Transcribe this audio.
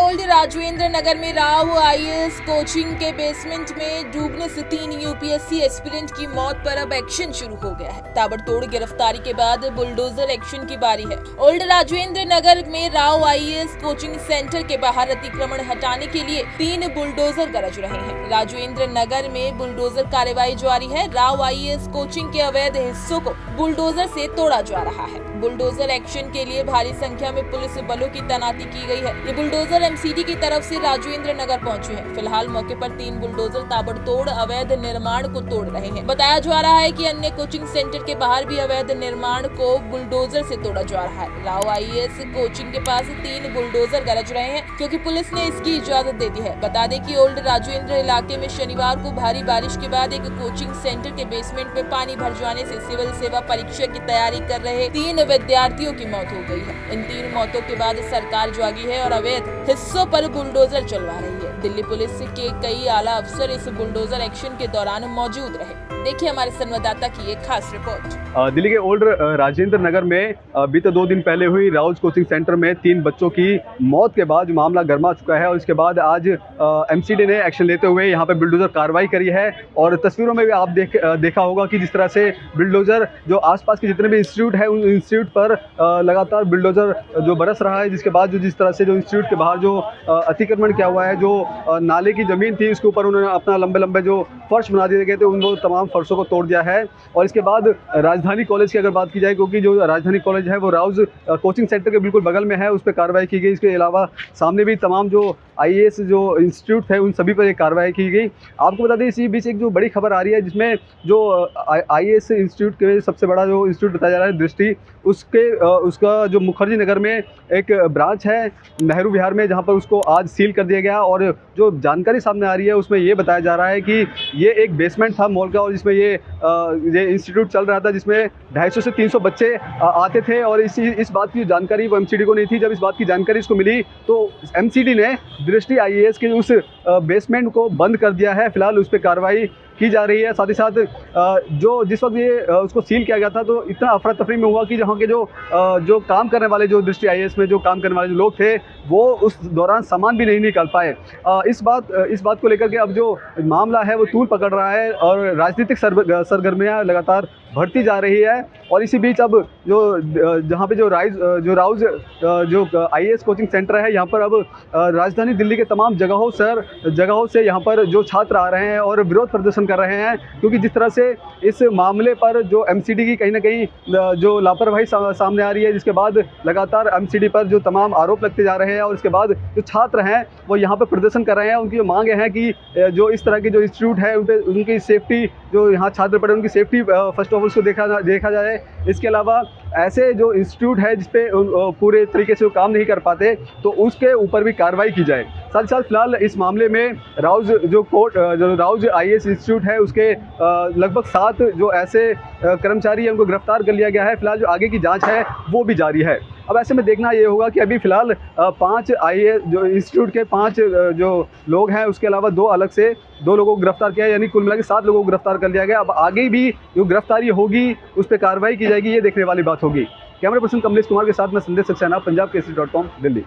Old Rajvendra नगर में Rao IAS coaching के basement में डूबने से 3 यूपीएससी एस्पिरेंट की मौत पर अब एक्शन शुरू हो गया है। ताबड़तोड़ गिरफ्तारी के बाद बुलडोजर एक्शन की बारी है। ओल्ड राजवेंद्र नगर में राव आईएएस कोचिंग सेंटर के बाहर अतिक्रमण हटाने के लिए 3 बुलडोजर गरज रहे हैं। राजवेंद्र नगर में बुलडोजर कार्यवाही जारी है। राव आईएएस कोचिंग के अवैध हिस्सों को बुलडोजर से तोड़ा जा रहा है। बुलडोजर एक्शन के लिए भारी संख्या में पुलिस बलों की तैनाती की गई है। ये बुलडोजर एमसीडी की तरफ से राजवेंद्र नगर पहुंचे हैं। फिलहाल मौके पर 3 बुलडोजर ताबड़तोड़ अवैध निर्माण को तोड़ रहे हैं। बताया जा रहा है कि अन्य कोचिंग सेंटर के बाहर भी अवैध निर्माण को बुलडोजर से तोड़ा जा रहा है। राव आईएएस कोचिंग के पास 3 बुलडोजर गरज रहे हैं क्योंकि पुलिस ने इसकी इजाजत दे दी है। बता दें कि ओल्ड राजवेंद्र इलाके में शनिवार को भारी बारिश के बाद एक कोचिंग सेंटर के बेसमेंट में पानी भर जाने से सिविल सेवा परीक्षा की तैयारी कर रहे 3 विद्यार्थियों की मौत हो गई है। इन 3 मौतों के बाद सरकार जागी है और अवैध हिस्सों पर बुलडोजर चलवा रही है। दिल्ली पुलिस के कई आला अफसर इस बुलडोजर एक्शन के दौरान मौजूद रहे। देखिए हमारे संवाददाता की एक खास रिपोर्ट। दिल्ली के ओल्ड राजेंद्र नगर में बीते 2 दिन पहले हुई राउज कोचिंग सेंटर में 3 बच्चों की मौत के बाद मामला गर्मा चुका है और इसके बाद आज एमसीडी ने एक्शन लेते हुए यहाँ पे बुलडोजर कार्रवाई करी है। और तस्वीरों में भी आप देखा होगा कि जिस तरह से बुलडोजर जो आसपास के जितने भी इंस्टीट्यूट है उन इंस्टीट्यूट पर लगातार बुलडोजर जो बरस रहा है, जिसके बाद जो जिस तरह से जो इंस्टीट्यूट के बाहर जो अतिक्रमण किया हुआ है, जो नाले की ज़मीन थी उसके ऊपर उन्होंने अपना लंबे लंबे जो फर्श बना दिए गए थे उन तमाम फर्शों को तोड़ दिया है। और इसके बाद राजधानी कॉलेज की अगर बात की जाए, क्योंकि जो राजधानी कॉलेज है वो राउज कोचिंग सेंटर के बिल्कुल बगल में है, उस पर कार्रवाई की गई। इसके अलावा सामने भी तमाम जो आईएएस जो इंस्टीट्यूट है उन सभी पर एक कार्रवाई की गई। आपको बता दें इसी बीच एक जो बड़ी खबर आ रही है जिसमें जो आईएएस इंस्टीट्यूट के सबसे बड़ा जो इंस्टीट्यूट बताया जा रहा है दृष्टि, उसका जो मुखर्जी नगर में एक ब्रांच है नेहरू विहार में, जहां पर उसको आज सील कर दिया गया। और जो जानकारी सामने आ रही है उसमें ये बताया जा रहा है कि ये एक बेसमेंट था मॉल का और जिसमें ये इंस्टीट्यूट चल रहा था, जिसमें 250 से 300 बच्चे आते थे। और इस बात की जानकारी वो एमसीडी को नहीं थी। जब इस बात की जानकारी इसको मिली तो एमसीडी ने दृष्टि आईएएस के उस बेसमेंट को बंद कर दिया है। फिलहाल उस पर कार्रवाई की जा रही है। साथ ही साथ जो जिस वक्त ये उसको सील किया गया था तो इतना अफरा तफरी में हुआ कि जहाँ के जो काम करने वाले जो दृष्टि आईएएस में जो काम करने वाले जो लोग थे वो उस दौरान सामान भी नहीं निकाल पाए। इस बात को लेकर के अब जो मामला है वो तूल पकड़ रहा है और राजनीतिक सरगर्मियाँ लगातार बढ़ती जा रही है। और इसी बीच अब जहाँ पे जो राउज जो आईएएस कोचिंग सेंटर है, यहाँ पर अब राजधानी दिल्ली के तमाम जगहों से यहाँ पर जो छात्र आ रहे हैं और विरोध प्रदर्शन कर रहे हैं, क्योंकि जिस तरह से इस मामले पर जो एमसीडी की कहीं ना कहीं जो लापरवाही सामने आ रही है, जिसके बाद लगातार एमसीडी पर जो तमाम आरोप लगते जा रहे हैं और इसके बाद जो छात्र हैं वो यहाँ पर प्रदर्शन कर रहे हैं। उनकी जो मांग है कि जो इस तरह के जो इंस्टीट्यूट है उनकी सेफ्टी, जो यहाँ छात्र पढ़े उनकी सेफ्टी फर्स्ट ऑफ ऑल उसको देखा जाए। इसके अलावा ऐसे जो इंस्टीट्यूट है जिसपे पूरे तरीके से वो काम नहीं कर पाते तो उसके ऊपर भी कार्रवाई की जाए। साथ ही साथ फिलहाल इस मामले में राउज आईएएस इंस्टीट्यूट है उसके लगभग 7 जो ऐसे कर्मचारी हैं उनको गिरफ्तार कर लिया गया है। फिलहाल जो आगे की जांच है वो भी जारी है। अब ऐसे में देखना ये होगा कि अभी फिलहाल 5 आईएएस जो इंस्टीट्यूट के 5 जो लोग हैं, उसके अलावा 2 अलग से 2 लोगों को गिरफ्तार किया, यानी कुल मिला के 7 लोगों को गिरफ्तार कर लिया गया। अब आगे भी जो गिरफ्तारी होगी उस पर कार्रवाई की जाएगी, ये देखने वाली बात होगी। कैमरा पर्सन कमलेश कुमार के साथ मैं संदेश सक्सेना, पंजाब केसरी.com, दिल्ली।